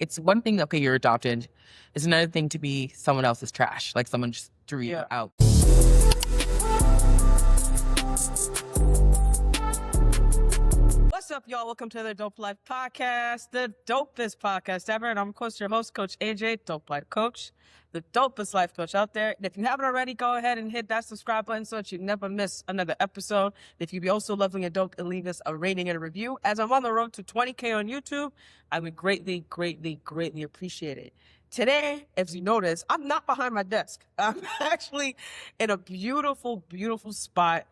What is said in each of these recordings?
it's one thing, okay, you're adopted. It's another thing to be someone else's trash, like someone just threw you out. What's up, y'all? Welcome to the Dope Life Podcast, the dopest podcast ever. And I'm, of course, your host, Coach AJ, Dope Life Coach, the dopest life coach out there. And if you haven't already, go ahead and hit that subscribe button so that you never miss another episode. If you'd be also lovely and dope and leave us a rating and a review, as I'm on the road to 20K on YouTube, I would greatly, greatly, greatly appreciate it. Today, as you notice, I'm not behind my desk. I'm actually in a beautiful, beautiful spot.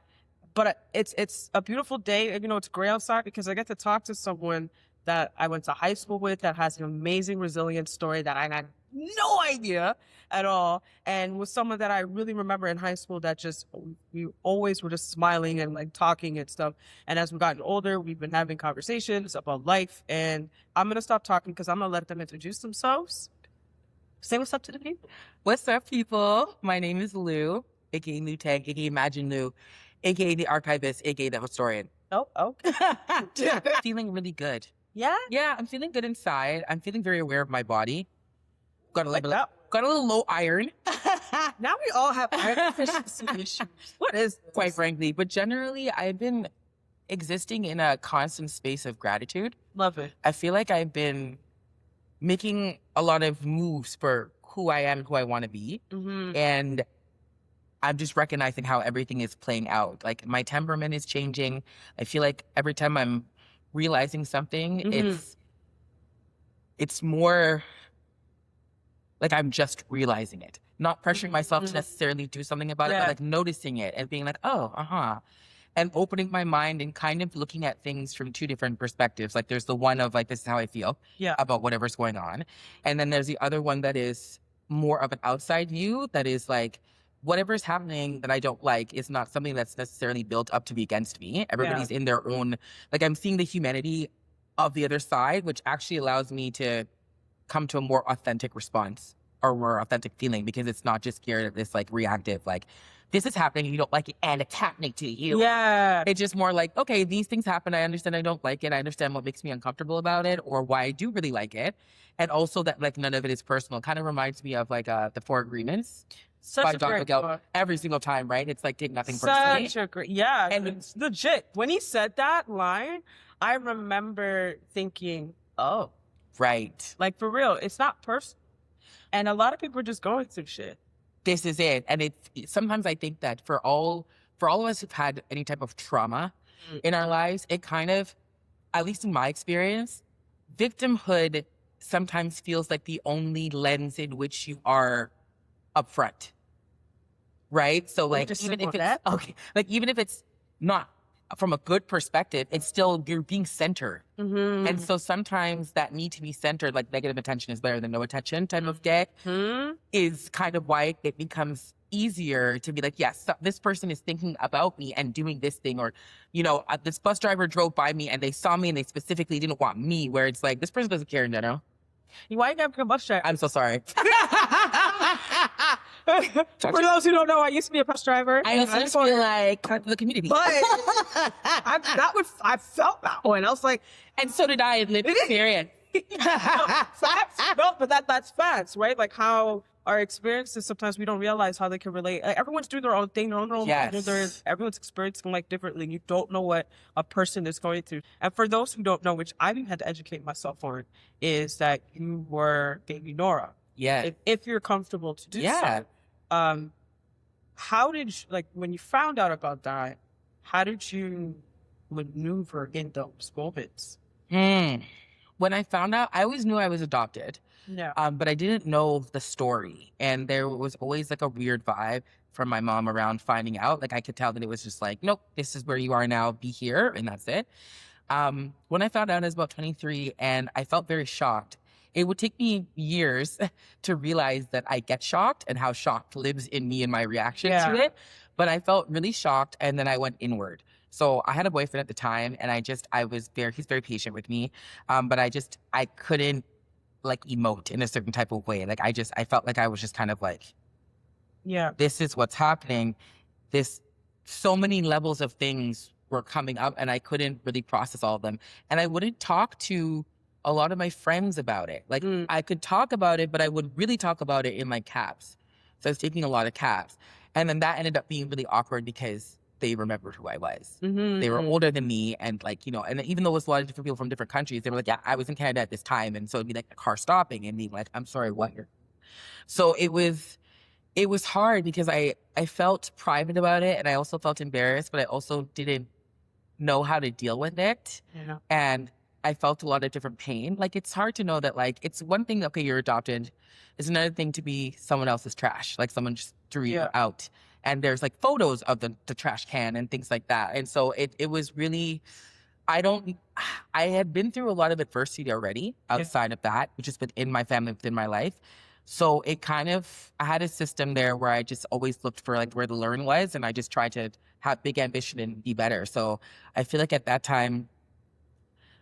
But it's a beautiful day. You know, it's gray outside because I get to talk to someone that I went to high school with that has an amazing resilience story that I had no idea at all. And with someone that I really remember in high school that just, we always were just smiling and like talking and stuff. And as we've gotten older, we've been having conversations about life. And I'm going to stop talking because I'm going to let them introduce themselves. Say what's up to the people. What's up, people? My name is Lou, aka Lou Tag, aka Imagine Lou, aka the archivist, aka the historian. Oh. Feeling really good. Yeah? Yeah, I'm feeling good inside. I'm feeling very aware of my body. Got a little low iron. Now we all have iron deficiency issues. What is this? Quite frankly, but generally I've been existing in a constant space of gratitude. Love it. I feel like I've been making a lot of moves for who I am, who I want to be. Mm-hmm. And I'm just recognizing how everything is playing out. Like my temperament is changing. I feel like every time I'm realizing something, it's more like I'm just realizing it. Not pressuring myself to necessarily do something about it, but like noticing it and being like, oh, and opening my mind and kind of looking at things from two different perspectives. Like there's the one of like, this is how I feel about whatever's going on. And then there's the other one that is more of an outside view that is like, whatever's happening that I don't like is not something that's necessarily built up to be against me. Everybody's in their own, like I'm seeing the humanity of the other side, which actually allows me to come to a more authentic response or more authentic feeling, because it's not just scared of this like reactive, like this is happening and you don't like it and it's happening to you. Yeah. It's just more like, okay, these things happen. I understand I don't like it. I understand what makes me uncomfortable about it or why I do really like it. And also that like none of it is personal. Kind of reminds me of like the 4 Agreements. Such a great book. Every single time, right? It's like take nothing personally. Such a great, and it's legit. When he said that line, I remember thinking, oh. Right. Like for real, it's not personal. And a lot of people are just going through shit. This is it. And sometimes I think that for all of us who've had any type of trauma in our lives, it kind of, at least in my experience, victimhood sometimes feels like the only lens in which you are upfront. Right? So like even if it's not from a good perspective, it's still, you're being centered. Mm-hmm. And so sometimes that need to be centered, like negative attention is better than no attention type of day, is kind of why it becomes easier to be like, yes, this person is thinking about me and doing this thing, or, you know, this bus driver drove by me and they saw me and they specifically didn't want me, where it's like, this person doesn't care in general. Why you gotta become a bus driver? I'm so sorry. For those who don't know, I used to be a bus driver. I just feel like part of the community. But I felt that way. And I was like, and so did I in lived experience. Facts. No, but that's facts, right? Like how our experiences, sometimes we don't realize how they can relate. Like, everyone's doing their own thing, their own everyone's experiencing like differently. You don't know what a person is going through. And for those who don't know, which I even had to educate myself on, is that you were baby Nora. Yeah. If you're comfortable to do so. How did you, like, when you found out about that, how did you maneuver in those moments? When I found out, I always knew I was adopted. Yeah. But I didn't know the story. And there was always like a weird vibe from my mom around finding out. Like I could tell that it was just like, nope, this is where you are now, be here, and that's it. When I found out I was about 23 and I felt very shocked. It would take me years to realize that I get shocked and how shocked lives in me and my reaction to it. But I felt really shocked, and then I went inward. So I had a boyfriend at the time, and he's very patient with me. But I couldn't like emote in a certain type of way. Like I felt like I was just kind of like, this is what's happening. So many levels of things were coming up and I couldn't really process all of them. And I wouldn't talk to a lot of my friends about it. Like I could talk about it, but I would really talk about it in like cabs. So I was taking a lot of cabs. And then that ended up being really awkward because they remembered who I was. They were older than me. And like, you know, and even though it was a lot of different people from different countries, they were like, yeah, I was in Canada at this time. And so it'd be like a car stopping and being like, I'm sorry, what? So it was hard because I felt private about it and I also felt embarrassed, but I also didn't know how to deal with it. Yeah. And I felt a lot of different pain. Like, it's hard to know that, like, it's one thing, okay, you're adopted. It's another thing to be someone else's trash. Like, someone just threw you out. And there's, like, photos of the trash can and things like that. And so it was really, I had been through a lot of adversity already outside of that, which is within my family, within my life. So it kind of, I had a system there where I just always looked for like where the learn was, and I just tried to have big ambition and be better. So I feel like at that time,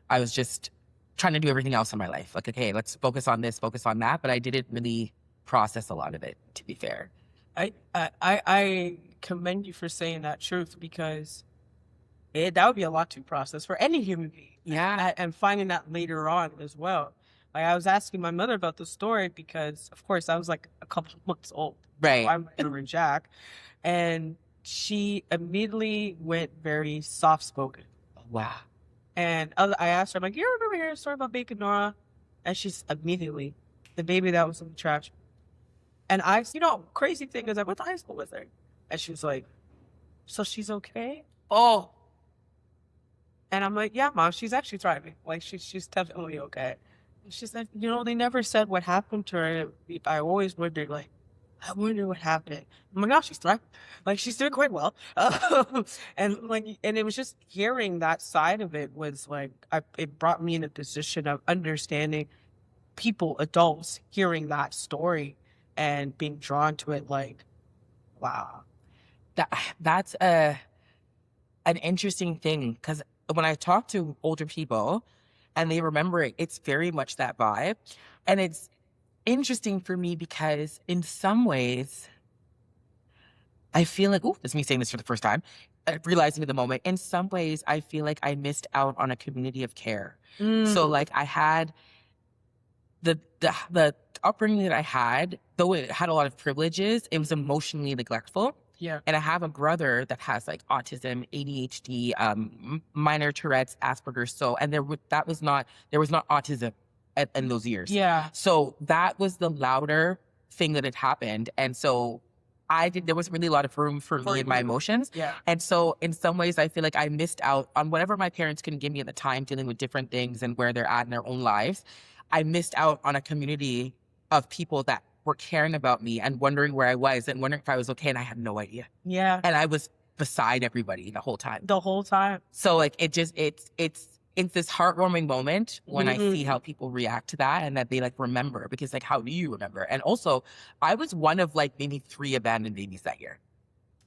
I was just trying to do everything else in my life. Like, okay, let's focus on this, focus on that. But I didn't really process a lot of it, to be fair. I commend you for saying that truth, because that would be a lot to process for any human being. Yeah. And finding that later on as well. Like, I was asking my mother about the story because, of course, I was like a couple of months old. Right. So I'm over Jack. And she immediately went very soft-spoken. Wow. And I asked her, I'm like, you remember hearing a story about Bacon Nora? And she's immediately, the baby that was in the trash. And I, crazy thing is I went to high school with her. And she was like, so she's okay? Oh. And I'm like, yeah, Mom, she's actually thriving. Like, she's definitely okay. And she said, they never said what happened to her. I always wondered, like, I wonder what happened. Oh my gosh, she's thriving. Like, she's doing quite well. And it was just hearing that side of it was like, it brought me in a position of understanding people, adults, hearing that story and being drawn to it. Like, wow. That's an interesting thing, because when I talk to older people and they remember it, it's very much that vibe. And it's interesting for me because in some ways, I feel like, it's me saying this for the first time, realizing at the moment, in some ways, I feel like I missed out on a community of care. So like I had the upbringing that I had, though it had a lot of privileges, it was emotionally neglectful. Yeah. And I have a brother that has like autism, ADHD, minor Tourette's, Asperger's. So, and there was not autism in those years. Yeah. So that was the louder thing that had happened. And so there wasn't really a lot of room for me and my emotions. Yeah. And so in some ways, I feel like I missed out on whatever my parents couldn't give me at the time, dealing with different things and where they're at in their own lives. I missed out on a community of people that were caring about me and wondering where I was and wondering if I was okay. And I had no idea. Yeah. And I was beside everybody the whole time. So like, it's this heartwarming moment when I see how people react to that and that they like remember, because like, how do you remember? And also I was one of like maybe 3 abandoned babies that year.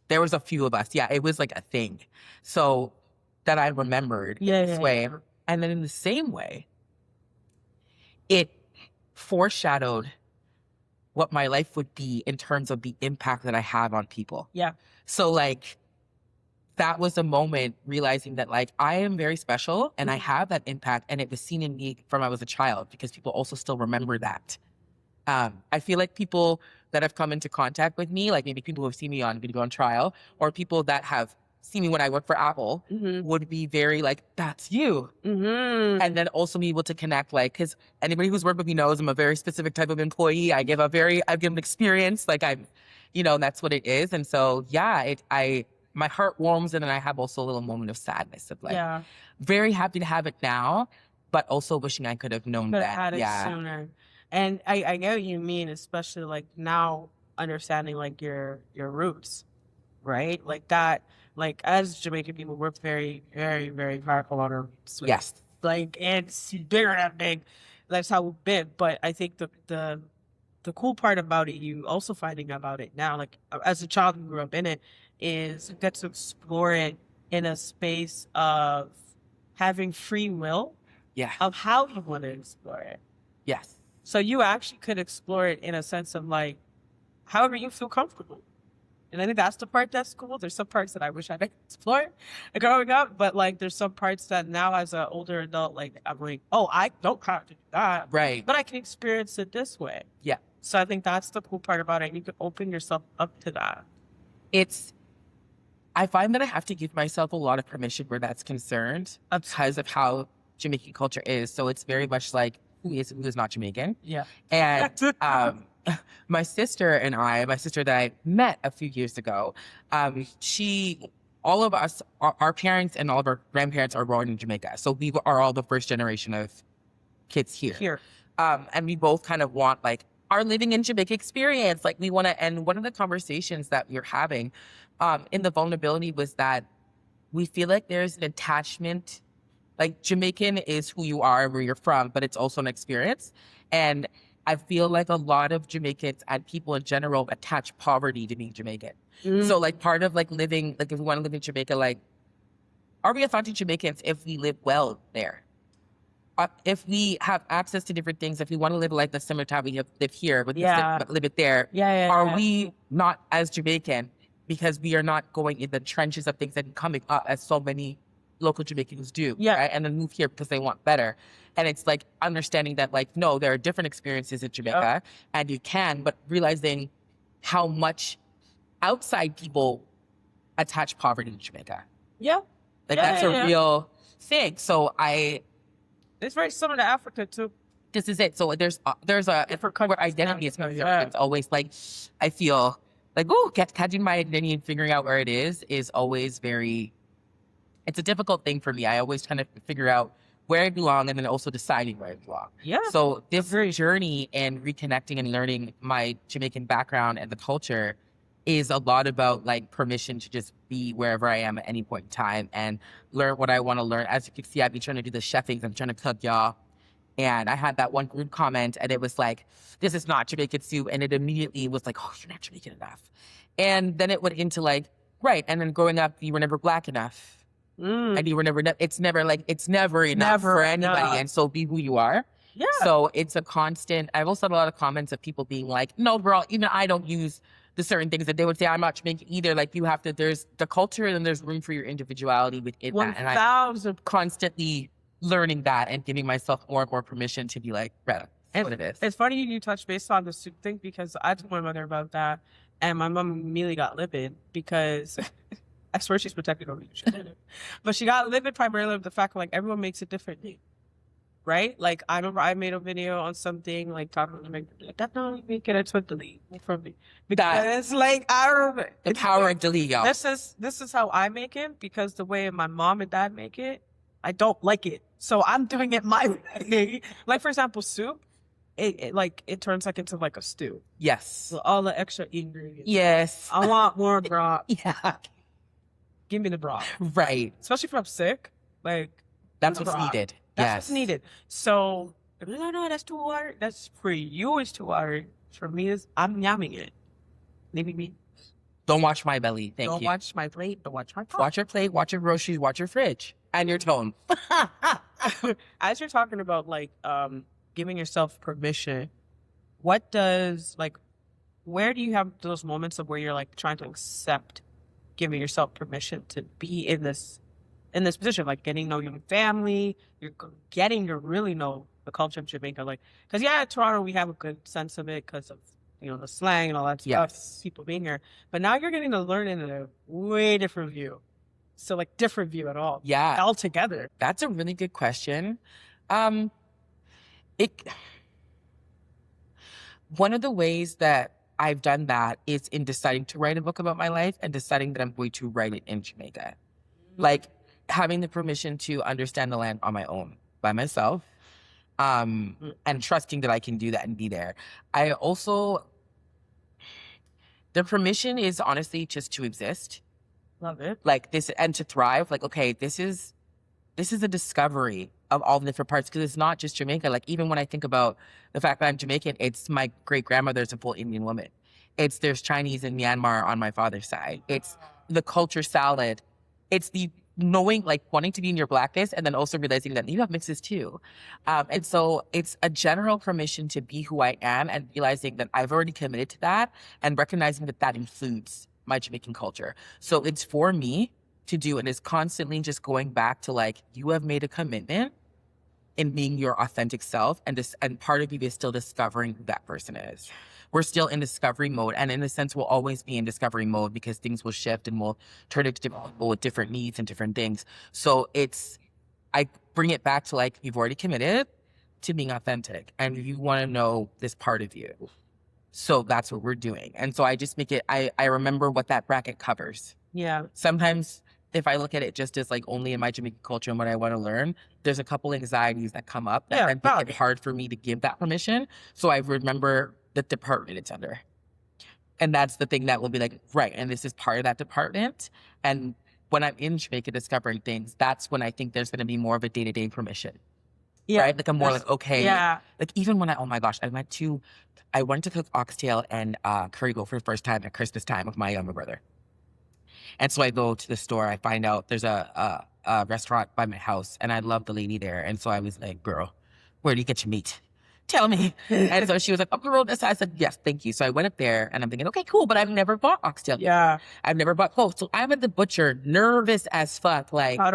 There was a few of us. Yeah. It was like a thing. So that I remembered this way. Yeah. And then in the same way, it foreshadowed what my life would be in terms of the impact that I have on people. Yeah. So like, that was a moment realizing that like, I am very special and I have that impact, and it was seen in me from I was a child, because people also still remember that. I feel like people that have come into contact with me, like maybe people who have seen me on Video on Trial, or people that have seen me when I work for Apple, would be very like, that's you. And then also be able to connect, like, because anybody who's worked with me knows I'm a very specific type of employee. I give an experience, like that's what it is. And so, yeah, my heart warms, and then I have also a little moment of sadness of like, very happy to have it now, but also wishing I could have known that. Had it sooner. And I know what you mean, especially like now understanding like your roots, right? Like that, like as Jamaican people, we're very, very, very powerful on our roots. Yes. Like, it's bigger than big. That's how we've been. But I think the cool part about it, you also finding about it now, like as a child who grew up in it, is you get to explore it in a space of having free will. Yeah. Of how you want to explore it. Yes. So you actually could explore it in a sense of like, however you feel comfortable. And I think that's the part that's cool. There's some parts that I wish I could explore growing up, but like there's some parts that now as an older adult, like I'm like, oh, I don't have to do that. Right. But I can experience it this way. Yeah. So I think that's the cool part about it. You can open yourself up to that. I find that I have to give myself a lot of permission where that's concerned because of how Jamaican culture is. So it's very much like, who is not Jamaican? Yeah. And my sister that I met a few years ago, all of us, our parents and all of our grandparents are born in Jamaica. So we are all the first generation of kids here. And we both kind of want like our living in Jamaica experience. Like we want to, and one of the conversations that we were having in the vulnerability was that we feel like there's an attachment. Like Jamaican is who you are, where you're from, but it's also an experience. And I feel like a lot of Jamaicans and people in general attach poverty to being Jamaican. So like part of like living, like if we want to live in Jamaica, like are we authentic Jamaicans if we live well there? If we have access to different things, if we want to live like the similar time we live here, but live it there, are we not as Jamaican because we are not going in the trenches of things and coming up as so many local Jamaicans do, right? And then move here because they want better. And it's like understanding that like, no, there are different experiences in Jamaica and you can, but realizing how much outside people attach poverty to Jamaica. Like that's a real thing. So it's very similar to Africa too. This is it. So there's a where identity is it's always like, I feel like, catching my identity and figuring out where it is always very, it's a difficult thing for me. I always kind of figure out where I belong and then also deciding where I belong. So this journey and reconnecting and learning my Jamaican background and the culture is a lot about like permission to just be wherever I am at any point in time and learn what I want to learn. As you can see, I've been trying to do the chefing. I'm trying to cook, y'all. And I had that one group comment and it was like, this is not Jamaican soup. And it immediately was like, oh, you're not Jamaican enough. And then it went into like, right. And then growing up, you were never Black enough. And you were never, it's never enough for anybody. And so be who you are. So it's a constant, I've also had a lot of comments of people being like, no, girl, even I don't use the certain things that they would say, I'm not Jamaican either. Like you have to, there's the culture and there's room for your individuality within that. And I'm constantly learning that and giving myself more and more permission to be like, right, that's what it is. It's funny you touch based on the soup thing because I told my mother about that and my mom immediately got livid because I swear she's protected over you. But she got livid primarily with the fact like everyone makes it differently. Right? Like I remember I made a video on something like talking to Jamaican, like that's not how you make it, it's what delete from me. Because like I remember the power of delete, y'all. This is how I make it because the way my mom and dad make it, I don't like it. So I'm doing it my way. Like for example, soup, it turns like into like a stew. Yes. So all the extra ingredients. Yes. I want more broth. Give me the broth. Right. Especially if I'm sick. Like that's what's needed. That's what's needed. So no, that's too hard. That's for you. It's too hard. For me, I'm yamming it. Leaving me. Don't watch my belly. Thank you. Don't watch my plate. Don't watch my phone. Watch your plate. Watch your groceries. Watch your fridge and your tone. As you're talking about like giving yourself permission, what does like where do you have those moments of where you're like trying to accept giving yourself permission to be in this position, like getting to know your family, you're getting to really know the culture of Jamaica, like because Toronto we have a good sense of it because of the slang and all that stuff, people being here, but now you're getting to learn in a way different view, so like different view at all, altogether. That's a really good question. One of the ways that I've done that is in deciding to write a book about my life and deciding that I'm going to write it in Jamaica. Like having the permission to understand the land on my own, by myself, and trusting that I can do that and be there. I also, the permission is honestly just to exist. Love it. Like this, and to thrive. Like, okay, this is a discovery of all the different parts, because it's not just Jamaica. Like even when I think about the fact that I'm Jamaican, it's my great grandmother's a full Indian woman. There's Chinese and Myanmar on my father's side. It's the culture salad. It's the knowing, like wanting to be in your Blackness and then also realizing that you have mixes too. And so it's a general permission to be who I am and realizing that I've already committed to that and recognizing that that includes my Jamaican culture. So it's for me to do, and it's constantly just going back to like, you have made a commitment in being your authentic self, and part of you is still discovering who that person is. We're still in discovery mode, and in a sense, we'll always be in discovery mode because things will shift and we'll turn into different people with different needs and different things. So I bring it back to like, you've already committed to being authentic, and you want to know this part of you. So that's what we're doing. And so I just make it, I remember what that bracket covers. Yeah. Sometimes if I look at it just as like only in my Jamaican culture and what I want to learn, there's a couple anxieties that come up that make it hard for me to give that permission. So I remember the department it's under. And that's the thing that will be like, right, and this is part of that department. And when I'm in Jamaica discovering things, that's when I think there's going to be more of a day-to-day permission. Yeah. Right? Like I'm more like, okay. Yeah. Like even when oh my gosh, I went to cook oxtail and curry goat for the first time at Christmas time with my younger brother. And so I go to the store, I find out there's a restaurant by my house, and I love the lady there. And so I was like, girl, where do you get your meat? Tell me. And so she was like, up the road this side. I said, yes, thank you. So I went up there and I'm thinking, okay, cool. But I've never bought oxtail. Yeah. I've never bought goat. So I'm at the butcher, nervous as fuck. Like, I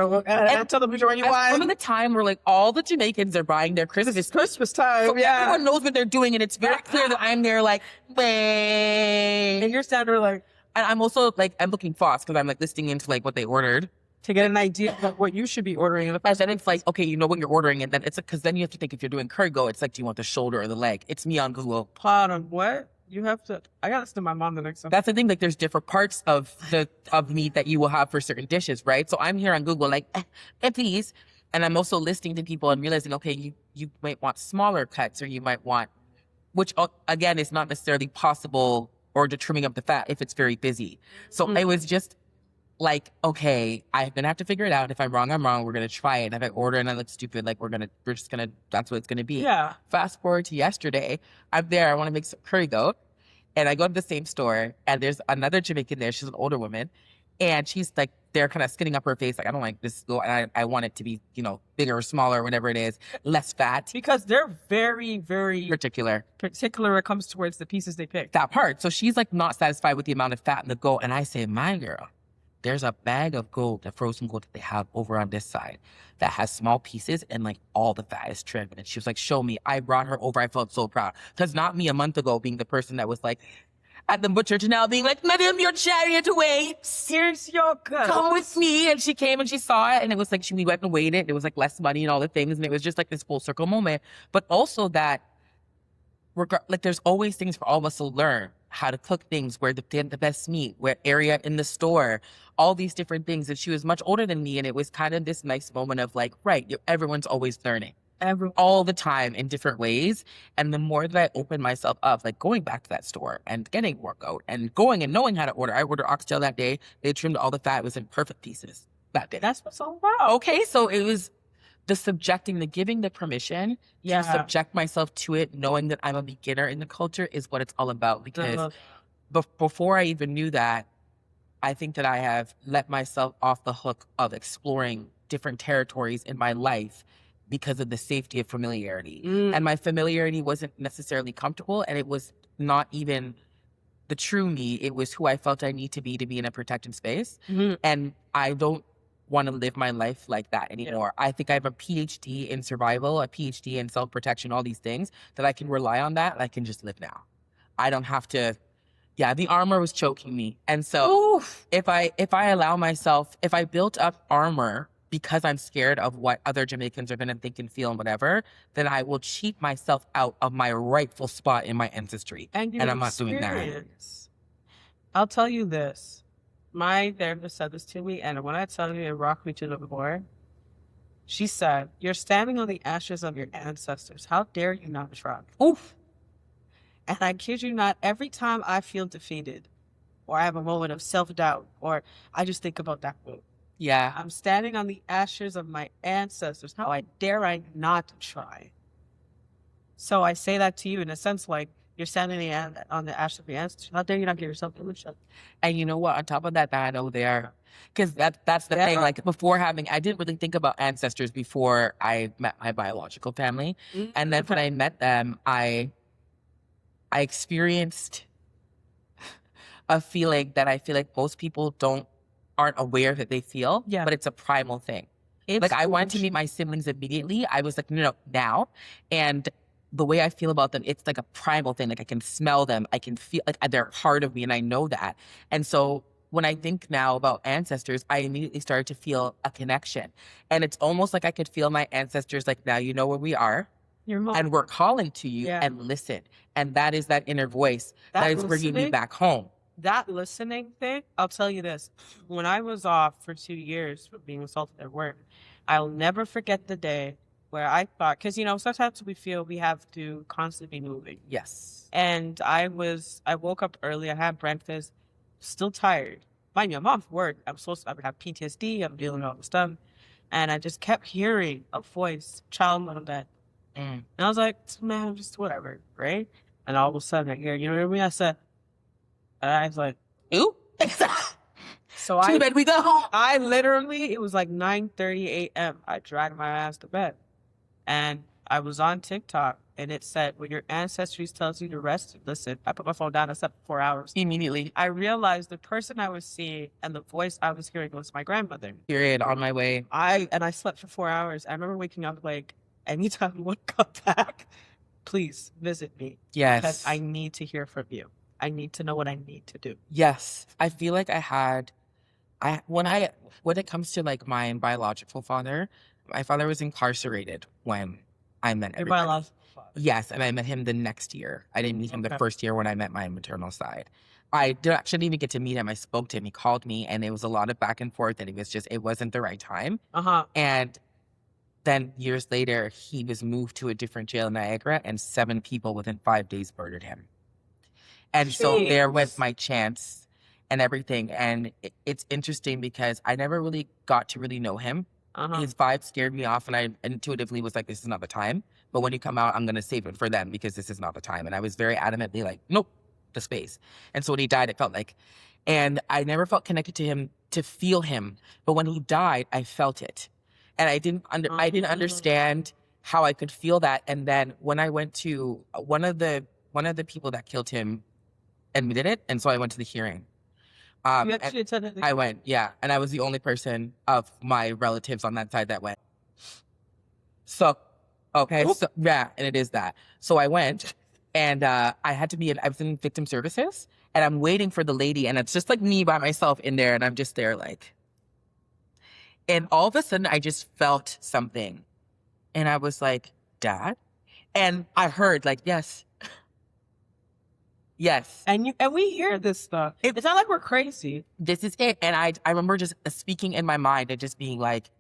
tell the butcher what you want. From the time where like all the Jamaicans are buying their Christmas time. So yeah. Everyone knows what they're doing. And it's very clear that I'm there like, wait. And you're standing like, and I'm also like, I'm looking fast because I'm like listening into like what they ordered. To get an idea of what you should be ordering. And then it's like, okay, you know what you're ordering. And then it's like, because then you have to think if you're doing curry goat, it's like, do you want the shoulder or the leg? It's me on Google. Plot on what? You have to, I got to send my mom the next time. That's the thing. Like there's different parts of meat that you will have for certain dishes, right? So I'm here on Google like, please. And I'm also listening to people and realizing, okay, you might want smaller cuts, or you might want, which again is not necessarily possible, or the trimming of the fat if it's very busy. So it was just like, okay, I'm going to have to figure it out. If I'm wrong, I'm wrong. We're going to try it. If I order and I look stupid, like that's what it's going to be. Yeah. Fast forward to yesterday. I'm there. I want to make some curry goat. And I go to the same store, and there's another Jamaican there. She's an older woman. And she's like, they're kind of skinning up her face. Like, I don't like this goat. And I want it to be, bigger or smaller, or whatever it is, less fat. Because they're very, very particular when it comes towards the pieces they pick. That part. So she's like not satisfied with the amount of fat in the goat. And I say, my girl, there's a bag of goat, the frozen goat that they have over on this side that has small pieces and like all the fat is trimmed. And she was like, show me. I brought her over. I felt so proud. Because not me a month ago being the person that was like at the butcher to now being like, madam, your chariot away. Here's your gun. Come with me. And she came and she saw it. And it was like, we went and weighed it. It was like less money and all the things. And it was just like this full circle moment. But also that like there's always things for all of us to learn. How to cook things, where to get the best meat, where area in the store, all these different things. And she was much older than me. And it was kind of this nice moment of like, right, everyone's always learning. All the time in different ways. And the more that I open myself up, like going back to that store and getting workout and going and knowing how to order. I ordered oxtail that day. They trimmed all the fat. It was in perfect pieces that day. That's what's all about. Okay, so it was the giving the permission to subject myself to it, knowing that I'm a beginner in the culture is what it's all about. Because before I even knew that, I think that I have let myself off the hook of exploring different territories in my life because of the safety of familiarity. And my familiarity wasn't necessarily comfortable, and it was not even the true me. It was who I felt I need to be in a protected space. And I don't want to live my life like that anymore. I think I have a PhD in survival, a PhD in self-protection, all these things that I can rely on that. I can just live now. I don't have to. Yeah, the armor was choking me. And so if I allow myself, if I built up armor because I'm scared of what other Jamaicans are going to think and feel and whatever, then I will cheat myself out of my rightful spot in my ancestry. And I'm not doing that. I'll tell you this. My therapist said this to me, and when I tell you it rocked me to the core, she said, you're standing on the ashes of your ancestors. How dare you not try? Oof. And I kid you not, every time I feel defeated, or I have a moment of self-doubt, or I just think about that quote. Yeah. I'm standing on the ashes of my ancestors. How dare I not try? So I say that to you in a sense like, you're standing on the ashes of your ancestors. How dare you not give yourself permission? And you know what? On top of that, I know they are. Because that's the thing. Like I didn't really think about ancestors before I met my biological family. And then when I met them, I experienced a feeling that I feel like most people aren't aware that they feel, Yeah. but it's a primal thing. It's Like I wanted to meet my siblings immediately. I was like, no, now. And the way I feel about them, it's like a primal thing. Like I can smell them. I can feel like they're part of me and I know that. And so when I think now about ancestors, I immediately started to feel a connection. And it's almost like I could feel my ancestors like, now you know where we are. Your mom. And we're calling to you and listen. And that is that inner voice that is bringing me back home. That listening thing, I'll tell you this. When I was off for 2 years for being assaulted at work, I'll never forget the day where I thought, because, sometimes we feel we have to constantly be moving. Yes. And I woke up early, I had breakfast, still tired. Mind you, I'm off work. I would have PTSD, I'm dealing with all the stuff. And I just kept hearing a voice, child on bed. And I was like, man, just whatever, right? And all of a sudden I hear, you know what I mean? I said, and I was like, ooh. So to bed we go. I literally, it was like 9:30 a.m. I dragged my ass to bed. And I was on TikTok and it said, when your ancestry tells you to rest, listen. I put my phone down, I slept for 4 hours. Immediately. I realized the person I was seeing and the voice I was hearing was my grandmother. Period, on my way. I slept for 4 hours. I remember waking up like, anytime you want to come back, please visit me. Yes. Because I need to hear from you. I need to know what I need to do. Yes. I feel like when it comes to like my biological father, my father was incarcerated when I met everybody. Your biological father? Yes, and I met him the next year. I didn't meet him the first year when I met my maternal side. I didn't even get to meet him. I spoke to him. He called me, and it was a lot of back and forth, and it wasn't the right time. And then years later, he was moved to a different jail in Niagara, and 7 people within 5 days murdered him. And so there went my chance and everything. And it's interesting because I never really got to really know him. His vibe scared me off, and I intuitively was like, this is not the time. But when you come out, I'm going to save it for them because this is not the time. And I was very adamantly like, nope, the space. And so when he died, it felt like, and I never felt connected to him to feel him. But when he died, I felt it. And I didn't understand how I could feel that. And then when I went to one of the people that killed him admitted it, and so I went to the hearing. You actually attended I went, yeah, and I was the only person of my relatives on that side that went. So, okay, so yeah, and it is that. So I went, and I was in victim services, and I'm waiting for the lady, and it's just like me by myself in there, and I'm just there like, and all of a sudden I just felt something, and I was like, Dad, and I heard like, yes. Yes. And we hear this stuff. It's not like we're crazy. This is it. And I remember just speaking in my mind and just being like,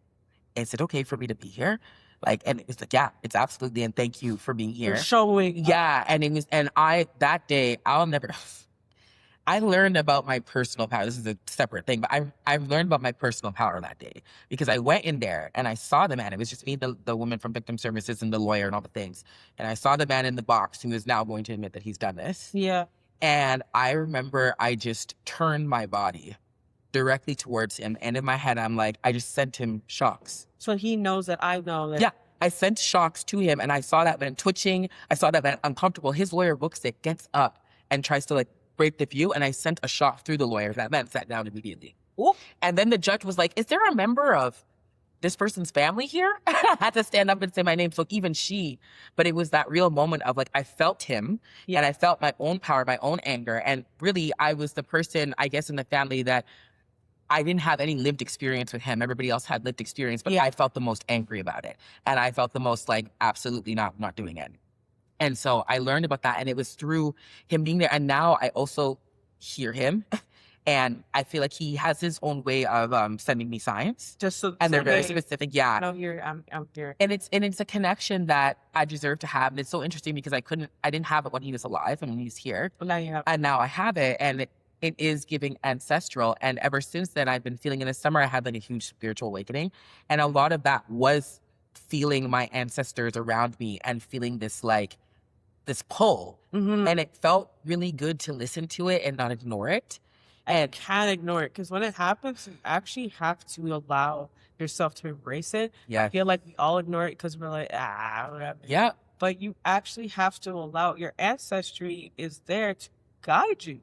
is it okay for me to be here? Like, and it was like, yeah, it's absolutely. And thank you for being here. For showing. Yeah. And it was, and that day, I learned about my personal power. This is a separate thing, but I learned about my personal power that day because I went in there and I saw the man. It was just me, the woman from victim services and the lawyer and all the things. And I saw the man in the box who is now going to admit that he's done this. Yeah. And I remember I just turned my body directly towards him. And in my head, I'm like, I just sent him shocks. So he knows that I know that. Yeah. I sent shocks to him and I saw that man twitching. I saw that man uncomfortable. His lawyer books it, gets up and tries to like break the view, and I sent a shot through the lawyer. That man sat down immediately. Ooh. And then the judge was like, is there a member of this person's family here? I had to stand up and say my name. So even but it was that real moment of like, I felt him and I felt my own power, my own anger. And really, I was the person, I guess, in the family that I didn't have any lived experience with him. Everybody else had lived experience, but I felt the most angry about it. And I felt the most like, absolutely not doing it. And so I learned about that, and it was through him being there. And now I also hear him, and I feel like he has his own way of sending me signs. And they're very specific. Yeah. I'm here. And it's a connection that I deserve to have. And it's so interesting because I didn't have it when he was alive and when he's here. Well, now you have it. And now I have it, and it is giving ancestral. And ever since then, I've been feeling in the summer, I had like a huge spiritual awakening. And a lot of that was feeling my ancestors around me and feeling this pull. Mm-hmm. And it felt really good to listen to it and not ignore it. And can't ignore it because when it happens, you actually have to allow yourself to embrace it. Yeah. I feel like we all ignore it because we're like, whatever. Yeah. But you actually have to allow your ancestry is there to guide you.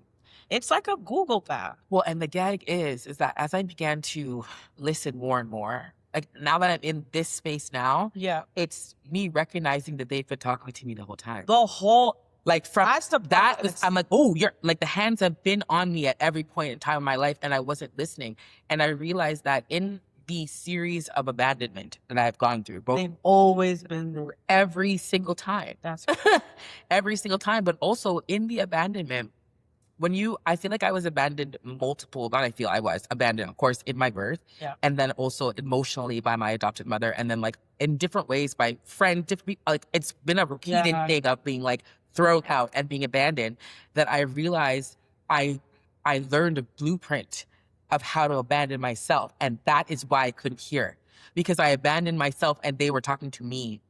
It's like a Google map. Well, and the gag is that as I began to listen more and more, like now that I'm in this space now, Yeah. it's me recognizing that they've been talking to me the whole time. The whole, Like from that's the that was, best. I'm like, oh, you're like the hands have been on me at every point in time of my life, and I wasn't listening. And I realized that in the series of abandonment that I've gone through, both They've always been there. every single time, That's every single time, but also in the abandonment. I feel like I was abandoned I was abandoned, of course, in my birth. Yeah. And then also emotionally by my adopted mother. And then like in different ways by friends, different people, like it's been a repeated thing of being like thrown out and being abandoned that I realized I learned a blueprint of how to abandon myself. And that is why I couldn't hear, because I abandoned myself and they were talking to me.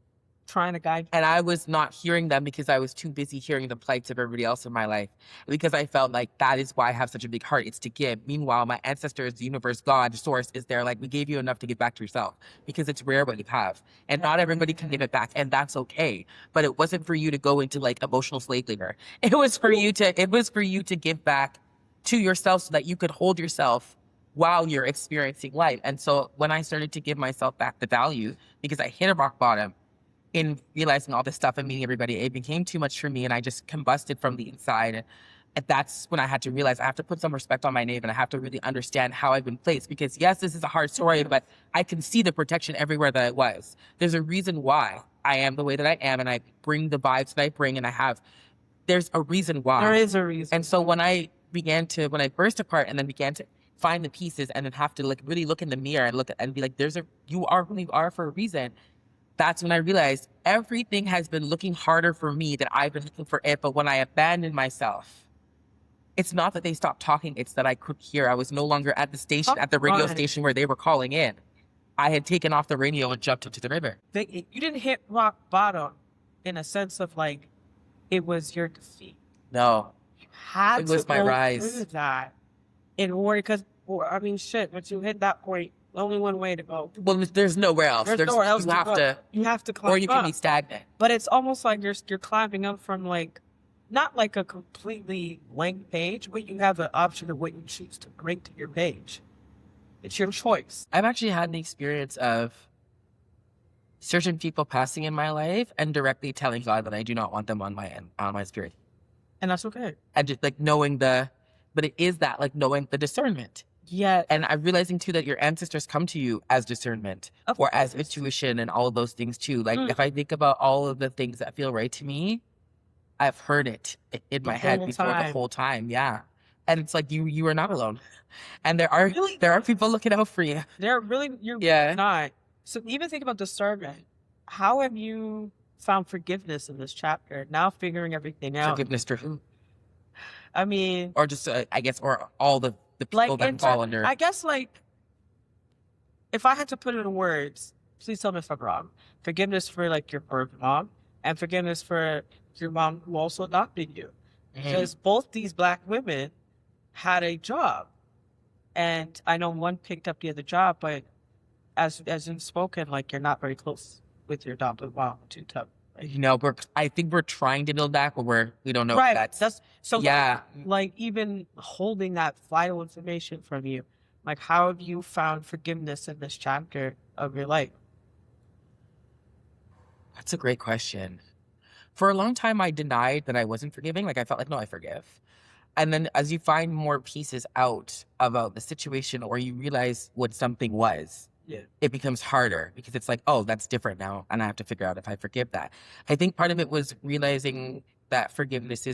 trying to guide. And I was not hearing them because I was too busy hearing the plights of everybody else in my life. Because I felt like that is why I have such a big heart. It's to give. Meanwhile, my ancestors, the universe, God, source is there. Like, we gave you enough to give back to yourself because it's rare what you have. And not everybody can give it back. And that's okay. But it wasn't for you to go into like emotional slave labor. It was for you to give back to yourself so that you could hold yourself while you're experiencing life. And so when I started to give myself back the value, because I hit a rock bottom, in realizing all this stuff and meeting everybody, it became too much for me and I just combusted from the inside. And that's when I had to realize I have to put some respect on my name and I have to really understand how I've been placed. Because yes, this is a hard story, but I can see the protection everywhere that it was. There's a reason why I am the way that I am and I bring the vibes that I bring and there's a reason why. There is a reason. And so when I burst apart and then began to find the pieces and then have to like really look in the mirror and be like, you are who you are for a reason. That's when I realized everything has been looking harder for me than I've been looking for it. But when I abandoned myself, it's not that they stopped talking. It's that I couldn't hear. I was no longer at the radio station where they were calling in. I had taken off the radio and jumped into the river. You didn't hit rock bottom in a sense of like, it was your defeat. No, It was my rise. That in order, because, once you hit that point, only one way to go. Well, there's nowhere else. There's nowhere else you have to. You have to climb or you can up. be stagnant. But it's almost like you're climbing up from like, not like a completely blank page, but you have the option of what you choose to bring to your page. It's your choice. I've actually had the experience of certain people passing in my life and directly telling God that I do not want them on my spirit. And that's okay. And just like but it is that like knowing the discernment. Yeah. And I'm realizing too that your ancestors come to you as discernment or as intuition and all of those things too. Like if I think about all of the things that feel right to me, I've heard it in my head before the whole time. Yeah. And it's like you are not alone. And there are people looking out for you. You're not. So even think about discernment. How have you found forgiveness in this chapter? Now figuring everything out. Forgiveness for who? I mean, or just or all the people that fall under. I guess like, if I had to put it in words, please tell me if I'm wrong. Forgiveness for like your birth mom and forgiveness for your mom who also adopted you. Because both these Black women had a job. And I know one picked up the other job, but as you've spoken, like you're not very close with your adopted mom. Too tough. I think we're trying to build back, but we don't know. Right. That's so. Yeah. Like even holding that vital information from you, like how have you found forgiveness in this chapter of your life? That's a great question. For a long time, I denied that I wasn't forgiving. Like I felt like, no, I forgive. And then as you find more pieces out about the situation or you realize what something was, it becomes harder because it's like, oh, that's different now. And I have to figure out if I forgive that. I think part of it was realizing that forgiveness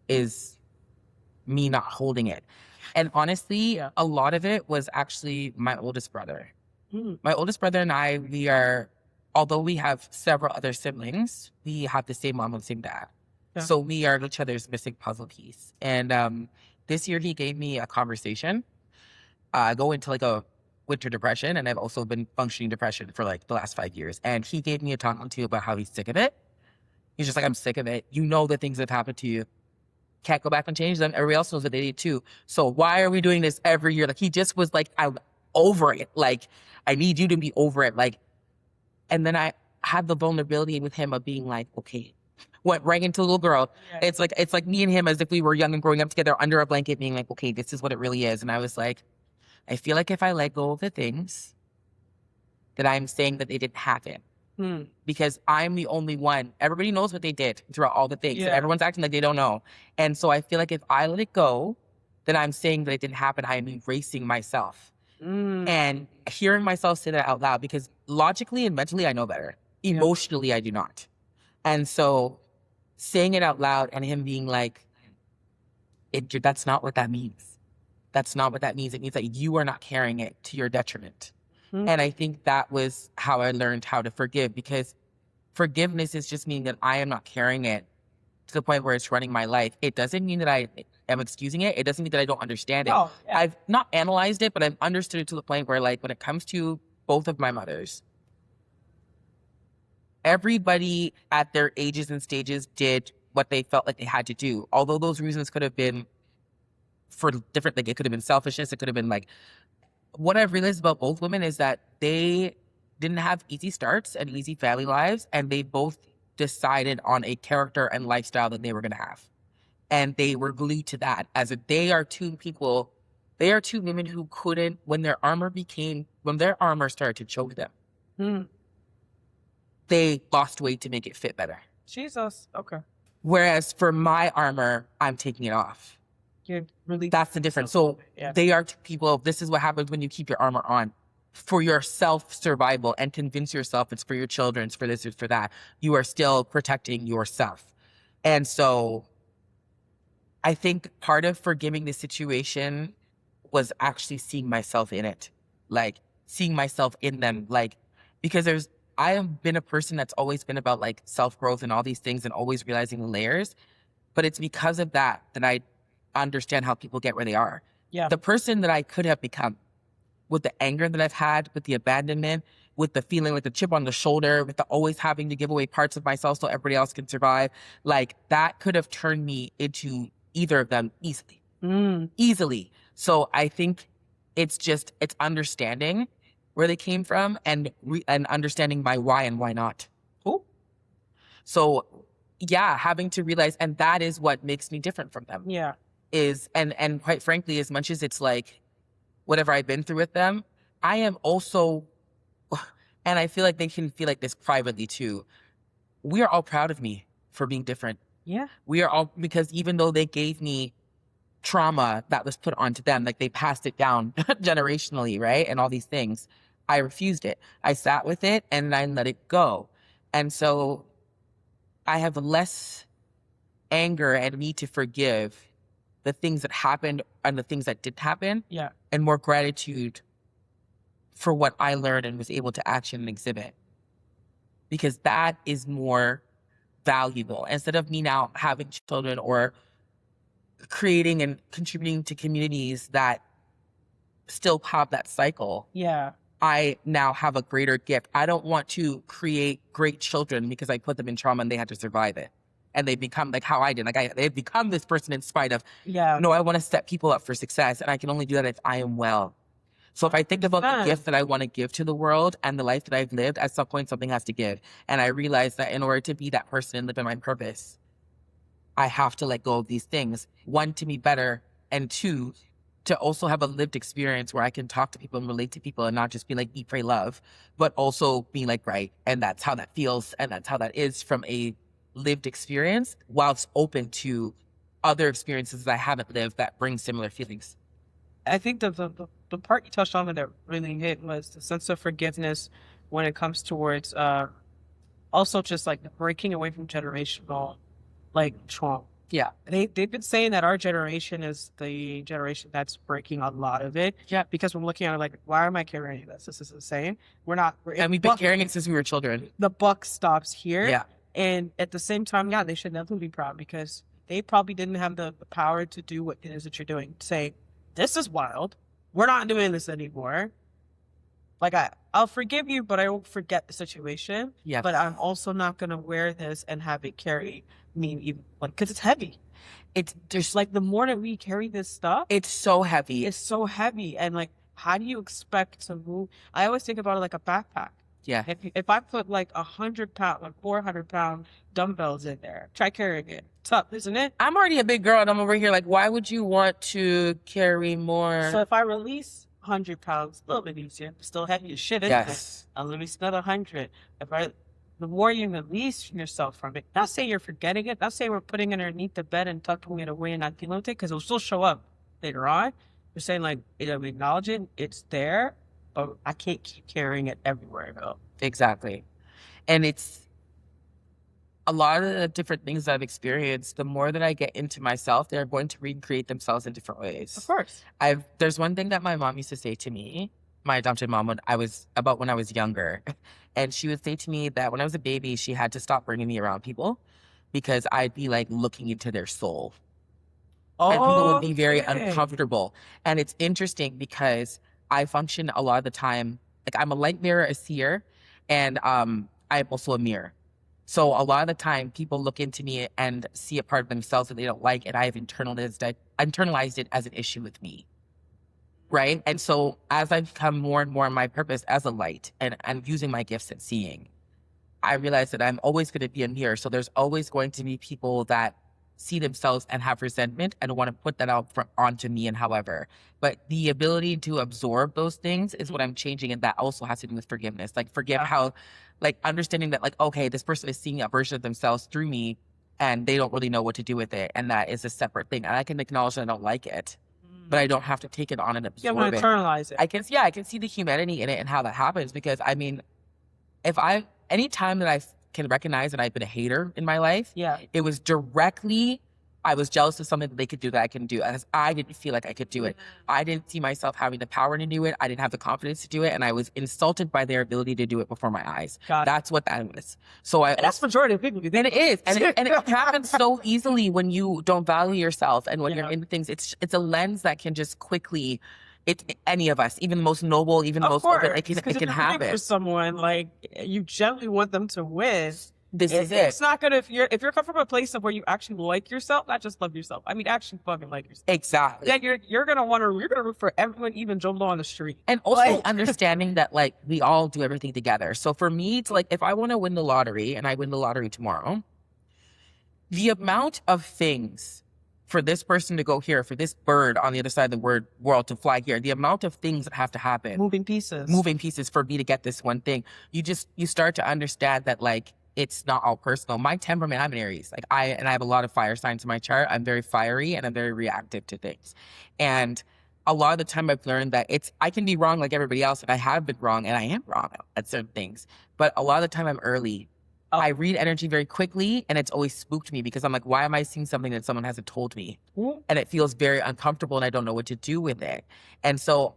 is me not holding it. And honestly, a lot of it was actually my oldest brother. My oldest brother and I, although we have several other siblings, we have the same mom and same dad. Yeah. So we are each other's missing puzzle piece. And this year he gave me a conversation. I go into like a winter depression, and I've also been functioning depression for like the last 5 years. And he gave me a talking to about how he's sick of it. He's just like, I'm sick of it. You know the things that have happened to you. Can't go back and change them. Everybody else knows that they did too. So why are we doing this every year? Like he just was like, I'm over it. Like I need you to be over it. Like, and then I had the vulnerability with him of being like, okay, went right into little girl. Yeah. It's like me and him as if we were young and growing up together under a blanket, being like, okay, this is what it really is. And I was like, I feel like if I let go of the things that I'm saying that they didn't happen, because I'm the only one. Everybody knows what they did throughout all the things. Yeah. Everyone's acting like they don't know. And so I feel like if I let it go, then I'm saying that it didn't happen. I am erasing myself. And hearing myself say that out loud, because logically and mentally I know better. Emotionally, I do not. And so saying it out loud and him being like, that's not what that means. That's not what that means. It means that you are not carrying it to your detriment. And I think that was how I learned how to forgive, because forgiveness is just meaning that I am not carrying it to the point where it's running my life. It doesn't mean that I am excusing it. It doesn't mean that I don't understand it. Oh, yeah. I've not analyzed it, but I've understood it to the point where, like, when it comes to both of my mothers, everybody at their ages and stages did what they felt like they had to do. Although those reasons could have been for different, like, it could have been selfishness. It could have been like, what I've realized about both women is that they didn't have easy starts and easy family lives, and they both decided on a character and lifestyle that they were going to have. And they were glued to that, as if they are two women who couldn't, when their armor started to choke them, they lost weight to make it fit better. Jesus. Okay. Whereas for my armor, I'm taking it off. You're really. That's the difference. So Yeah. they are two people. This is what happens when you keep your armor on for your self-survival and convince yourself it's for your children, it's for this, it's for that. You are still protecting yourself. And so I think part of forgiving the situation was actually seeing myself in it, like seeing myself in them, like, because I have been a person that's always been about like self-growth and all these things and always realizing the layers. But it's because of that I understand how people get where they are. Yeah. The person that I could have become, with the anger that I've had, with the abandonment, with the feeling like the chip on the shoulder, with the always having to give away parts of myself so everybody else can survive, like that could have turned me into either of them easily. Easily. So I think it's understanding where they came from and understanding my why and why not. Cool. So yeah, having to realize, and that is what makes me different from them. Yeah. Is, and quite frankly, as much as it's like whatever I've been through with them, I am also, and I feel like they can feel like this privately too, we are all proud of me for being different. Yeah. We are all, because even though they gave me trauma that was put onto them, like they passed it down generationally, right? And all these things, I refused it. I sat with it and I let it go. And so I have less anger and need to forgive the things that happened and the things that did happen. Yeah. And more gratitude for what I learned and was able to action and exhibit. Because that is more valuable. Instead of me now having children or creating and contributing to communities that still have that cycle. Yeah. I now have a greater gift. I don't want to create great children because I put them in trauma and they had to survive it. And they become like how I did. Like they've become this person in spite of, no, I want to set people up for success. And I can only do that if I am well. So if I think about the gift that I want to give to the world and the life that I've lived, at some point something has to give. And I realize that in order to be that person and live in my purpose, I have to let go of these things. One, to be better, and two, to also have a lived experience where I can talk to people and relate to people and not just be like, eat, pray, love, but also be like, right. And that's how that feels. And that's how that is from a lived experience, whilst open to other experiences that I haven't lived that bring similar feelings. I think the part you touched on that really hit was the sense of forgiveness when it comes towards also just like breaking away from generational like trauma. Yeah. They've been saying that our generation is the generation that's breaking a lot of it. Yeah. Because we're looking at it like, why am I carrying this? This is insane. And we've been carrying it since we were children. The buck stops here. Yeah. And at the same time, yeah, they should definitely be proud because they probably didn't have the power to do what it is that you're doing. Say, this is wild. We're not doing this anymore. Like, I'll forgive you, but I won't forget the situation. Yeah. But I'm also not going to wear this and have it carry me, even like, because it's heavy. It's just like the more that we carry this stuff, it's so heavy. It's so heavy. And like, how do you expect to move? I always think about it like a backpack. Yeah. If I put like 100 pound, like 400 pound dumbbells in there, try carrying it. Tough, isn't it? I'm already a big girl and I'm over here like, why would you want to carry more? So if I release 100 pounds, a little bit easier, still heavy as shit, isn't it? I'll release another 100. The more you release yourself from it, not say you're forgetting it, not say we're putting it underneath the bed and tucking it away and not dealing with it, because it'll still show up later on. You're saying like, we acknowledge it, it's there, but I can't keep carrying it everywhere I go. Exactly. And it's a lot of the different things that I've experienced, the more that I get into myself, they're going to recreate themselves in different ways. Of course. There's one thing that my mom used to say to me, my adopted mom, when I was younger. And she would say to me that when I was a baby, she had to stop bringing me around people because I'd be like looking into their soul. And people would be very uncomfortable. And it's interesting because I function a lot of the time, like I'm a light mirror, a seer, and I'm also a mirror. So a lot of the time people look into me and see a part of themselves that they don't like, and I have internalized it as an issue with me. Right? And so as I become more and more in my purpose as a light and I'm using my gifts at seeing, I realize that I'm always going to be a mirror. So there's always going to be people that see themselves and have resentment and want to put that out onto me and however. But the ability to absorb those things is what I'm changing. And that also has to do with forgiveness. Like forgive how, like understanding that like, okay, this person is seeing a version of themselves through me and they don't really know what to do with it. And that is a separate thing. And I can acknowledge that I don't like it, but I don't have to take it on and absorb it. You internalize it. I can see the humanity in it and how that happens because I mean, any time that I can recognize that I've been a hater in my life, it was directly, I was jealous of something that they could do that I couldn't do. As I didn't feel like I could do it. I didn't see myself having the power to do it. I didn't have the confidence to do it. And I was insulted by their ability to do it before my eyes. That's what that was. So that's majority of people. And it is. And it happens so easily when you don't value yourself and when you're into things. It's a lens that can just quickly, any of us, even the most noble, even the most open, it can happen. For someone, like you generally want them to win. This is it. It's not good if you're coming from a place of where you actually like yourself, not just love yourself. I mean, actually fucking like yourself. Exactly. Yeah, you're gonna root for everyone, even Joe Blow on the street. And also understanding that like we all do everything together. So for me, it's like if I want to win the lottery and I win the lottery tomorrow, the amount of things for this person to go here, for this bird on the other side of the world to fly here, the amount of things that have to happen. Moving pieces for me to get this one thing. You start to understand that like, it's not all personal. My temperament, I'm an Aries. Like I have a lot of fire signs in my chart. I'm very fiery and I'm very reactive to things. And a lot of the time I've learned that I can be wrong like everybody else, and I have been wrong and I am wrong at certain things. But a lot of the time I'm early. I read energy very quickly and it's always spooked me because I'm like, why am I seeing something that someone hasn't told me? And it feels very uncomfortable and I don't know what to do with it. And so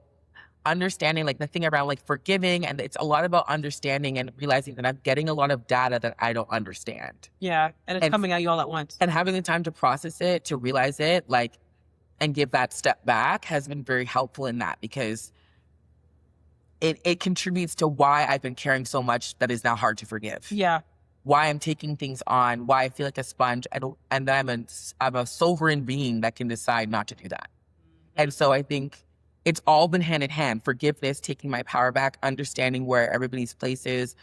understanding like the thing around like forgiving, and it's a lot about understanding and realizing that I'm getting a lot of data that I don't understand. Yeah. And it's coming at you all at once. And having the time to process it, to realize it, like, and give that step back has been very helpful in that because it contributes to why I've been carrying so much that is now hard to forgive. Yeah. Why I'm taking things on, why I feel like a sponge, and that I'm a sovereign being that can decide not to do that. And so I think it's all been hand in hand. Forgiveness, taking my power back, understanding where everybody's place is,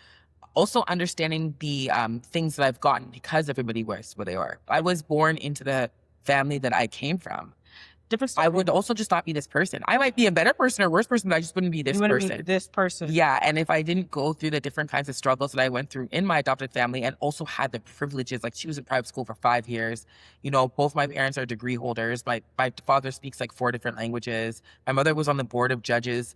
also understanding the things that I've gotten because everybody was where they are. I was born into the family that I came from. Different story. I would also just not be this person. I might be a better person or worse person, but I just wouldn't be this person. This person. Yeah, and if I didn't go through the different kinds of struggles that I went through in my adopted family and also had the privileges, like she was in private school for 5 years. You know, both my parents are degree holders. My father speaks like 4 different languages. My mother was on the board of judges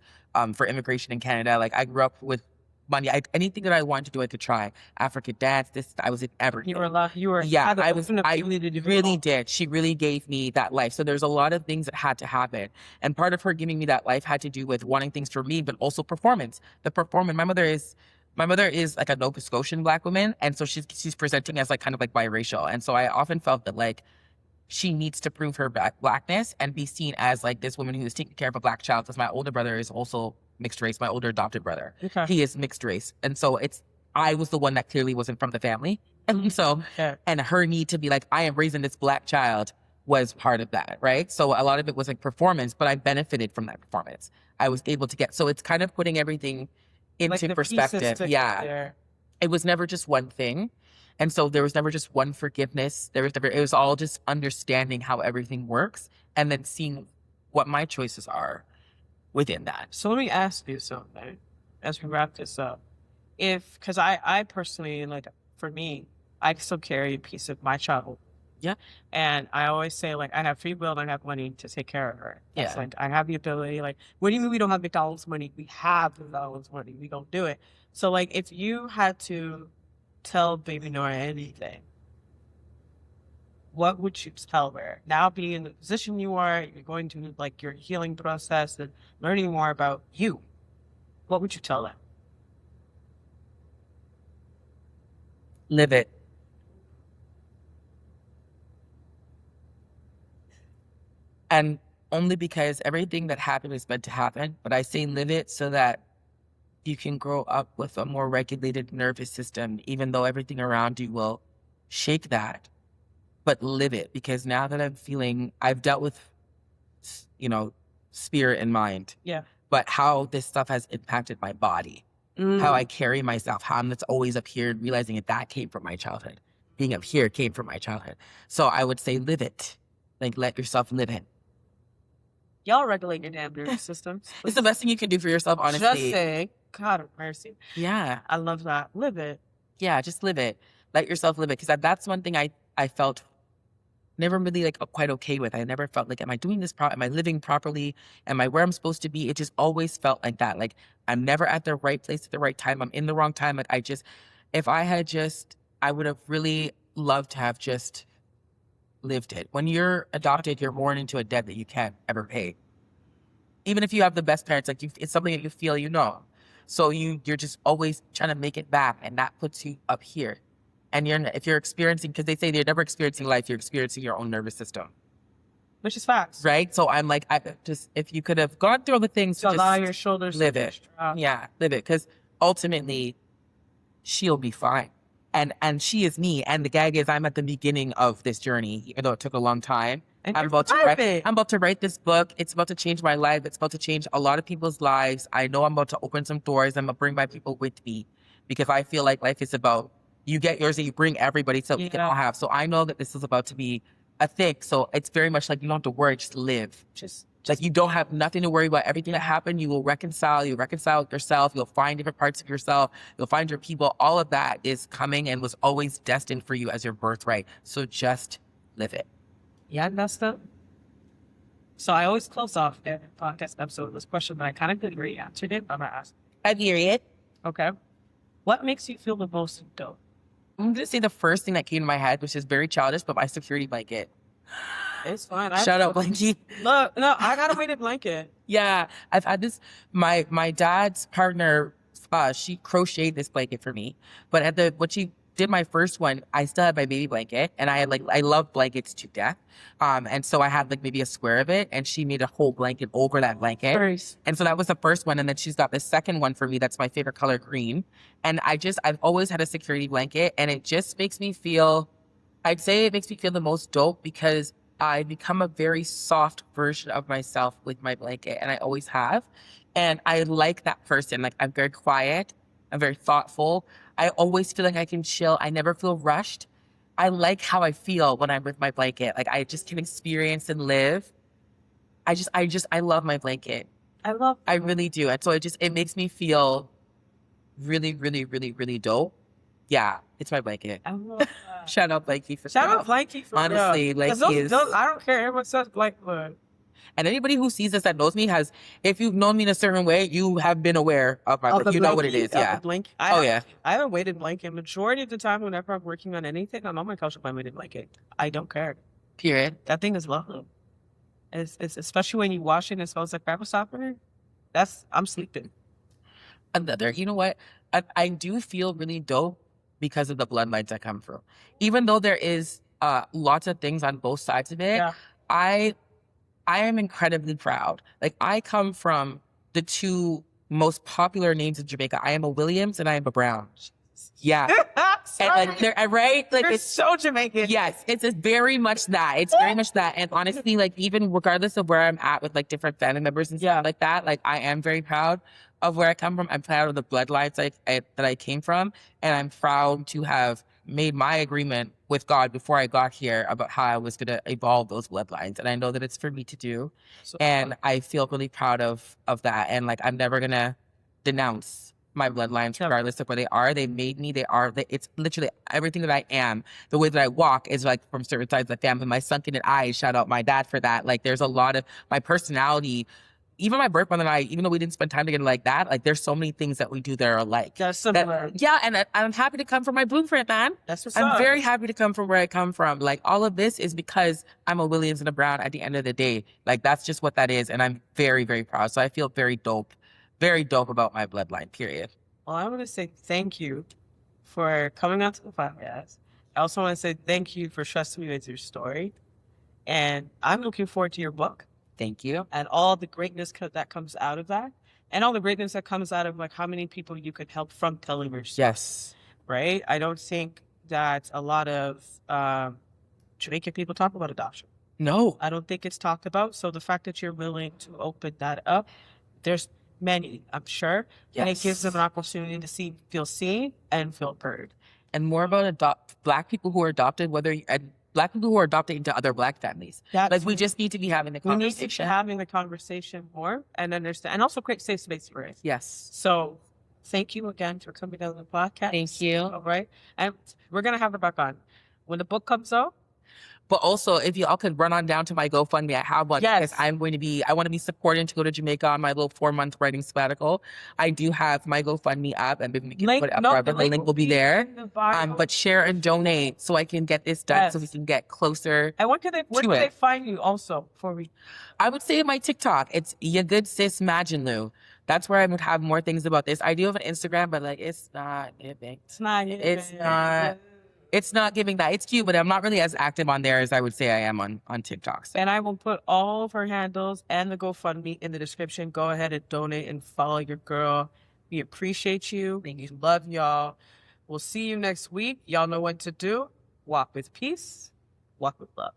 for immigration in Canada. Like I grew up with money. Anything that I wanted to do, I could try. African dance, I was in everything. I really did. She really gave me that life. So there's a lot of things that had to happen. And part of her giving me that life had to do with wanting things for me, but also performance. My mother is like a Nova Scotian Black woman. And so she's presenting as like kind of like biracial. And so I often felt that like she needs to prove her Blackness and be seen as like this woman who is taking care of a Black child, because my older brother is also mixed race, my older adopted brother. Okay. He is mixed race. And so I was the one that clearly wasn't from the family. And so, and her need to be like, I am raising this Black child was part of that, right? So a lot of it was like performance, but I benefited from that performance. I was able to so it's kind of putting everything Like into the perspective. pieces to Yeah. there. It was never just one thing. And so there was never just one forgiveness. It was all just understanding how everything works and then seeing what my choices are within that. So let me ask you something as we wrap this up. Because I personally, like, for me, I still carry a piece of my childhood. Yeah. And I always say, like, I have free will and I have money to take care of her. It's Yeah. like, I have the ability. Like, what do you mean we don't have McDonald's money? We have McDonald's money. We don't do it. So, like, if you had to tell baby Nora anything, what would you tell her? Now being in the position you are, you're going to, like, your healing process and learning more about you. What would you tell them? Live it. And only because everything that happened is meant to happen. But I say live it so that you can grow up with a more regulated nervous system, even though everything around you will shake that. But live it, because now that I've dealt with, spirit and mind. Yeah. But how this stuff has impacted my body, how I carry myself, how I'm just always up here, realizing that came from my childhood. Being up here came from my childhood. So I would say live it. Like, let yourself live it. Y'all regulate your damn nervous systems. It's the best thing you can do for yourself, honestly. Just say, God have mercy. Yeah. I love that. Live it. Yeah, just live it. Let yourself live it. Because that's one thing I felt never really quite okay with. I never felt like, am I doing this am I living properly? Am I where I'm supposed to be? It just always felt like that. Like, I'm never at the right place at the right time. I'm in the wrong time. Like, I would have really loved to have just lived it. When you're adopted, you're born into a debt that you can't ever pay. Even if you have the best parents, it's something that you feel, So you're just always trying to make it back, and that puts you up here. And if you're experiencing, because they say you're never experiencing life, you're experiencing your own nervous system. Which is facts. Right? So I'm like, if you could have gone through all the things, to allow your shoulders live to it. Yeah, live it. Because ultimately, she'll be fine. And she is me. And the gag is, I'm at the beginning of this journey, even though it took a long time. And I'm about to write this book. It's about to change my life. It's about to change a lot of people's lives. I know I'm about to open some doors. I'm going to bring my people with me, because I feel like life is about, you get yours and you bring everybody so we can all have. So I know that this is about to be a thing. So it's very much like, you don't have to worry, just live. Just like, you don't have nothing to worry about. Everything that happened, you will reconcile. You reconcile with yourself. You'll find different parts of yourself. You'll find your people. All of that is coming and was always destined for you as your birthright. So just live it. Yeah, that's the. So I always close off every podcast episode with this question, but I kind of didn't really answer it, but I'm going to ask. I hear it. Okay. What makes you feel the most dope? I'm going to say the first thing that came to my head, which is very childish, but my security blanket. It's fine. Shout out, Blanky. Look, no, I got a weighted blanket. Yeah, I've had this. My dad's partner, she crocheted this blanket for me. But when she did my first one, I still had my baby blanket, and I love blankets to death. And so I had maybe a square of it, and she made a whole blanket over that blanket. Nice. And so that was the first one, and then she's got the second one for me. That's my favorite color, green. And I've always had a security blanket, and it just makes me feel. I'd say it makes me feel the most dope, because I become a very soft version of myself with my blanket, and I always have. And I like that person. Like, I'm very quiet. I'm very thoughtful. I always feel like I can chill. I never feel rushed. I like how I feel when I'm with my blanket. Like, I just can experience and live. I love my blanket. I really do. And so it makes me feel really, really, really, really dope. Yeah, it's my blanket. I love that. Shout out Blanky for Shout out Blanky for honestly, real. I don't care. Everyone says Blanky. And anybody who sees this that knows me if you've known me in a certain way, you have been aware of my blanket. You know what it is. Yeah. I have a weighted blanket. Majority of the time, whenever I'm working on anything, I'm on my couch with my weighted blanket. I don't care. Period. That thing is lovely. It's especially when you wash it and it smells like apple softener. I'm sleeping. Another, you know what? I do feel really dope because of the bloodlines I come from. Even though there is lots of things on both sides of it, I am incredibly proud. Like, I come from the two most popular names in Jamaica. I am a Williams and I am a Brown. Yeah. And like, they're right, like You're it's so Jamaican. yes, it's very much that. It's very much that. And honestly, like even regardless of where I'm at with like different family members and stuff like that, like I am very proud of where I come from. I'm proud of the bloodlines that I came from, and I'm proud to have made my agreement with God before I got here about how I was gonna evolve those bloodlines. And I know that it's for me to do, and I feel really proud of that. And like I'm never gonna denounce my bloodlines, regardless of where they are. They made me. It's literally everything that I am. The way that I walk is like from certain sides of the family. My sunken eyes, shout out my dad for that. Like there's a lot of my personality. Even my birth mother and I, even though we didn't spend time together like that, like there's so many things that we do that are alike. That's similar. Yeah, and I'm happy to come from my blueprint, man. That's what's I'm up. very happy to come from where I come from. Like all of this is because I'm a Williams and a Brown at the end of the day. Like that's just what that is, and I'm very, very proud. So I feel very dope about my bloodline, period. Well, I want to say thank you for coming out to the podcast. I also want to say thank you for trusting me with your story. And I'm looking forward to your book. Thank you. And all the greatness that comes out of that. And all the greatness that comes out of like how many people you could help from telling your story. Yes. Right? I don't think that a lot of Jamaican people talk about adoption. No. I don't think it's talked about. So the fact that you're willing to open that up, there's many, I'm sure. Yes. And it gives them an opportunity to feel seen and feel heard. And more about Black people who are adopted, Black people who are adopted into other Black families. Like we just need to be having the conversation. We need to be having the conversation more and understand, and also create safe space for it. Yes. So thank you again for coming on the podcast. Thank you. All right. And we're going to have her back on when the book comes out. But also, if y'all could run on down to my GoFundMe, I have one. Yes. Because I want to be supporting to go to Jamaica on my little 4-month writing sabbatical. I do have my GoFundMe up, and we can put it up forever. The link will be there. But share and donate so I can get this done, so we can get closer. And where can they find you also before we? I would say my TikTok. It's Ya Good Sis Majinlu. That's where I would have more things about this. I do have an Instagram, but like it's not giving. It's not giving that. It's cute, but I'm not really as active on there as I would say I am on TikTok. So. And I will put all of her handles and the GoFundMe in the description. Go ahead and donate and follow your girl. We appreciate you. We love y'all. We'll see you next week. Y'all know what to do. Walk with peace. Walk with love.